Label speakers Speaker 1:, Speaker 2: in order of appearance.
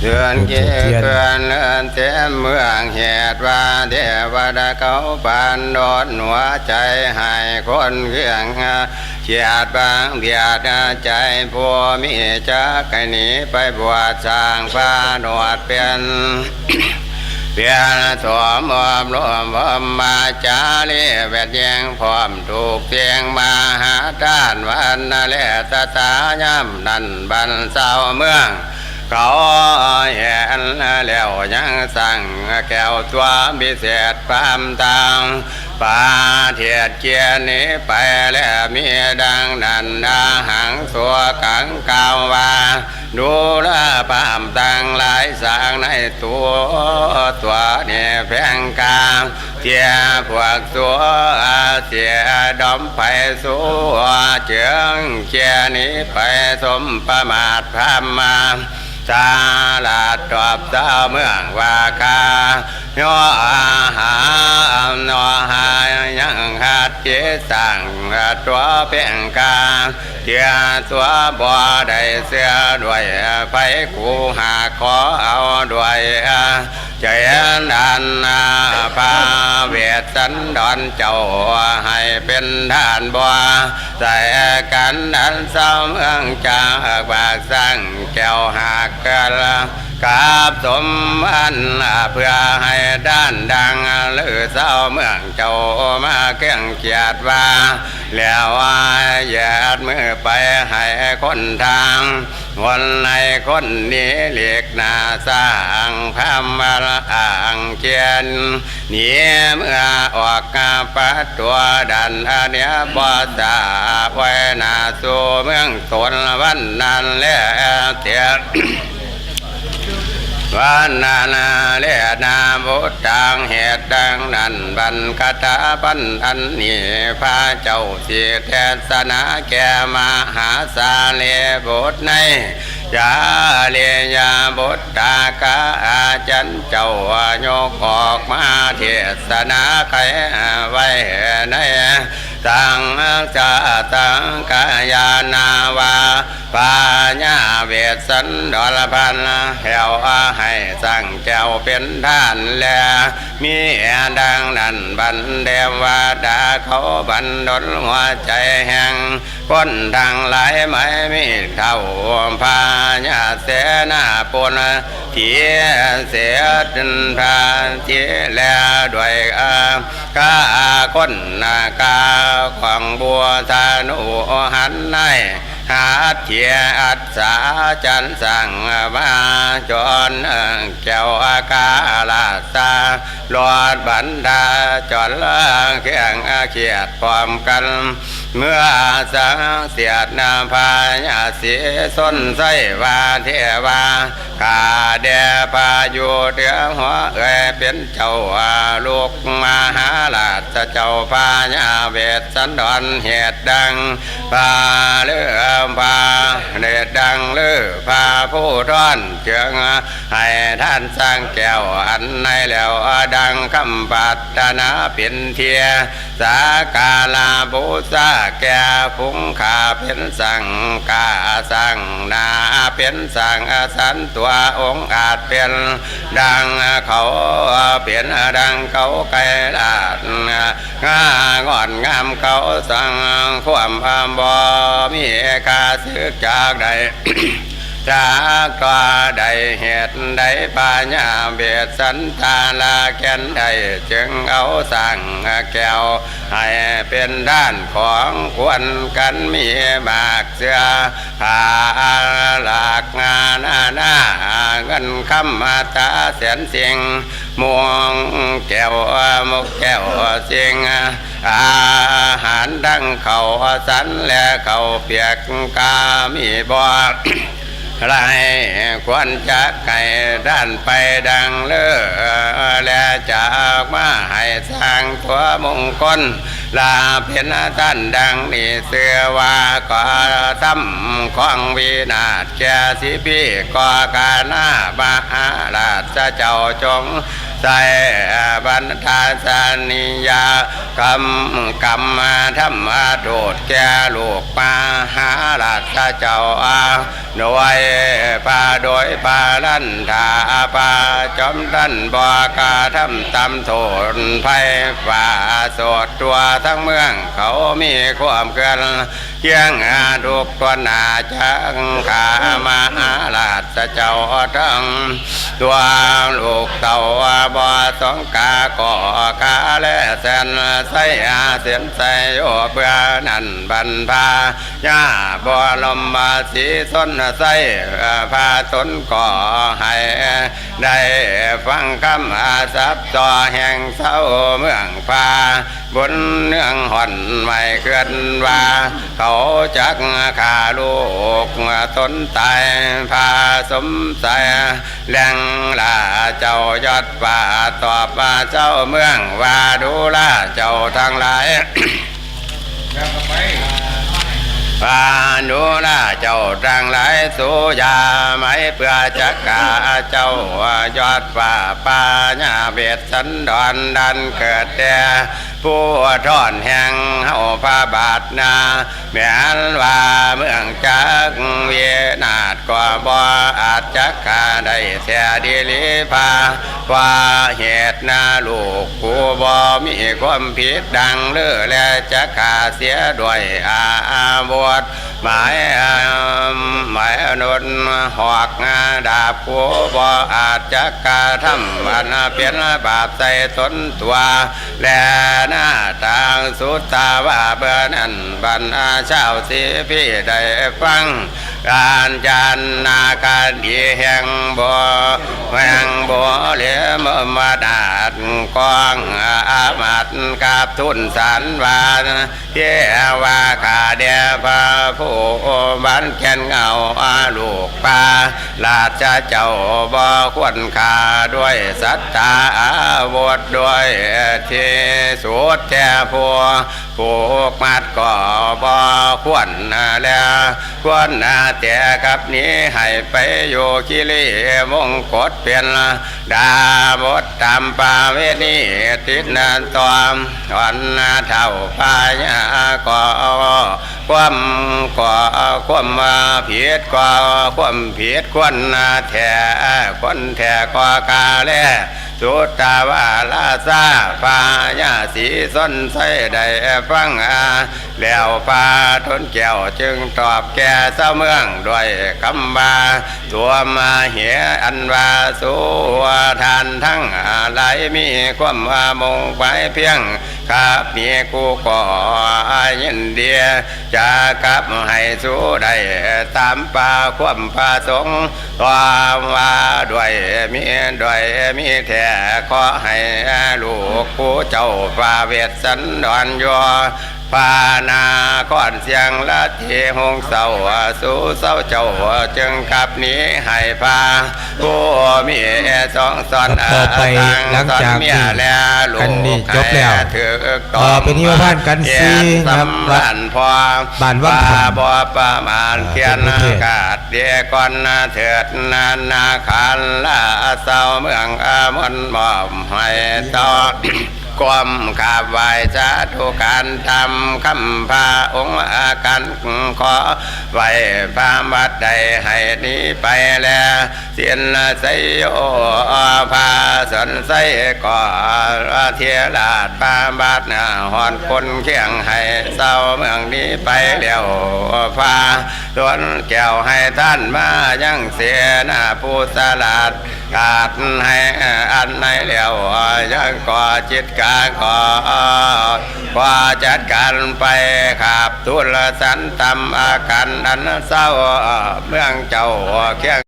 Speaker 1: เดือนเกี่ยวกันเลื่อนเต็มเมืองเหตุว่าเทวดาเขาปานโดดหัวใจให้คนเกียงเกียดบางเบียดใจผู้มีจักหนีไปบวชสร้างพระโนดเป็นเพียรสวมรวมมาจารีเวทแยงพร้อมถูกเตียงมาหาด้านวันเลตตาย่ำนันบันเศร้าเมืองเขาเห็นแล้วยังสั่งแก้วตัวพิเศษความต่างป่าเทียดเกียนี้ไปแล้วมีดังนั้นหังสัวกังกาวว่าดูแลปามต่างหลายสร้างในตัวเนี่ยแพงกาเทียพวกตัวเสียดอมไปสัวเจืองเกียนี้ไปสมประมาทพามมาชาลาดตอบเจ้าเมืองว่าคาโยหานอหายังหัดเจสังตัวเพียงกาเทียตัวบ่ได้เสียด้วยไปกูหาขอเอาด้วยใจดันพาเวทสันดอนเจ้าให้เป็นทานบ่ใส่กันดันเศร้าเมืองจากบากสั่งแก้วหากกันกับสมอันเพื่อให้ด้านดังหรือเศร้าเมืองเจ้ามาเกี่ยงเกียดว่าแล้วแยดมือไปให้คนทางวันในคนนี้เรียกนาสร้างพามละอ่างเกียนหนีเมื่อออกปัดตัวดันเนี้ยบ่สาไว้นาสู่เมืองตนวันนั้นแล้วเตียวันนาเลียนาบุตรังเหตุดังนั้นบันคตาปันอันนี้พระเจ้าสิเทศนาแก่มหาสาเลบุตรในจาเลียบุตรกาอาจันเจ้ายกออกมาเทศนาใครไว้ในตังจาตังกายานาวาปาญาเวสันดลพันแหวให้สั่งแก้วเป็นท่านแลมีดังนั้นบันเดวดาเขาบันดลหัวใจแห่งคนทางหลายไม่มีเท่าพาญาเสนาปุณเทียเสียดินพาเทียแลด้วยกาคนกาของบัวธนุหันในหาเทียอัศสาจันสั่งมาจรแก้วกาลาสาหลอดบันดาจรเขียงเขียดพร้อมกันเมื่อสังเสียดนาพายาสีส้นไสวาเทวากาเดปายุเดือหัวเป็นเจ้าลูกมหาราชเจ้าพายาเวทสันดรเหตุดังพาเลือพาเดชดังเลือพาผู้ร้อนเจืองให้ท่านสร้างแก้วอันในแล้วดังคำปัตนาเป็นเทียสากาลาบูชาแก่พุงขาเป็นสังกาสังนาเป็นสังสันตัวองค์อาจเป็นดังเขาเป็นดังเขาไกลลาดงางอนงามเขาสังความบ่มีกาศึกจากใดจากก็ได้เหตุใดปัญญาเบียดสันตาลาแก่นใดจึงเอาสั่งแก้วให้เป็นด้านของควรกันมีบากเสือผ่าหลากงานหน้าเงินคำมาตาแสนเสียงมวงแก้วมุกแก้วเสียงอาหารดังเขาสันและเขาเปียกกามีบ่ไรควรจะไก่ด้านไปดังเลือและจากมาให้สร้างตัวมงคลลาเป็นท่านดังนี้เสือว่าก็ทำของวินาศแก่สิบีก็กาหน้าบาราชเจ้าจงใส่บรรทาสานิยากรรมธรรมโดดแก่ลูกมาหาราชเจ้า โดยพาโดยพาลันถาพาจอมดันบอกาทำตำโทนภัยฝ่าโสดตัวทั้งเมืองเขามีความเกินเคียงทุกตัวหนาจังขามาลาดเจ้าทั้งตัวลูกเต่าบ่อสองกาก่อกาและแสนใส่เสียนใส่โยเพื่อนั่นบรรพาญาบ่อลมมาสีส้นใส่พาตนก่อให้ได้ฟังคำอาศัพต่อแห่งเศร้าเมืองฟ้าบนเนื่องห่อนไม่เคลื่อนว่าเขาจักขาลูกตนตายพาสมใสแหล่งลาเจ้ายอดป่าตอบว่าเจ้าเมืองว่าดูลาเจ้าทั้งหลายปานุนาเจ้าทั้งหลายสุยาไม่เพื่อจักกาเจ้ายอดฝ่าปาญาเบียดสันดอนดันเกิดแต่ผู้ทอนแห่งเฮาพาบาทนาแม้นว่าเมืองจักเวียนาดกว่าบ่อาจจักขาได้แท้ดีลิพาว่าเหตุนาลูกผู้บ่มีความผิดดังเลือและจักขาเสียด้วยอาบวชหมายอนุนหอกดาบผู้บ่อาจจักกาทำอันเป็นบาปใส่ตนตัวและหน้าทางสุดตาว่าเบื่อนั้นบรรดาชาวสีพี่ได้ฟังการจานนาการดีแห่งบ่เหลี่ยมมาดาดกองอามาตกับทุนสารวานเทว่าขาเดียพาผู้บันแก่นเงาลูกป่าลาชเจ้าบ่ควรขาด้วยสัตตาอาวุธด้วยที่สุดแท้ผู้ผูกมัดก็บ่ควรแล้วควรแต่กับนี้ให้ไปอยู่กิเลมงกฎเปลี่ยนดาบทตามปาเวนีติดนันตอมอ่อนเท่าพายาก็ความผิดก็ความผิดควรแท้คนแท้ก็กาแลสุตตาวาลาซาพายาสีส้นใส่ได้ฟังแล้วพาทนแก้วจึงตอบแก่เจ้าเมืองด้วยคำว่าตัวมาเหียอันว่าสู่ทานทั้งหลายมีความมงไปเพียงข้ามีกูก็ยินดีจะกลับให้สู้ได้ตามป่าความผาสงความว่าด้วยมีแท้ขอให้ลูกผู้เจ้าฝ่าเวทสันดอนยอปานาก่อนเสียงละเทหงเศร้าสู่เศร้าเจ้าจึงกลับนี้ให้พาผู้มีสองสอน
Speaker 2: ต่อไปหลังจากที่อันนี้จบแล้วต่อไปนี้ว่าบ้านกันซีครับบ้านว่าง
Speaker 1: บ่ประมาณเขียนอากาศเดียก่อนเถิดนาคันละเศร้าเมืองมนมอบให้ต่อความขาบไหวสาธุการทำคำพาองค์อาการขอไหวพาบัดใดให้นี้ไปแล้วเสียนไสโยพาสนไสก่อเทียลาดพาบัดหอนคนเคียงให้เศร้าเมืองนี้ไปแล้วพาตวนแก้วให้ท่านมายังเสียหน้าผู้สลัดกาดให้อันในแล้วยังก่อจิตการก่อว่าจัดการไปขับทุลสันตำอาการอันเศร้าเมืองเจ้าเคียง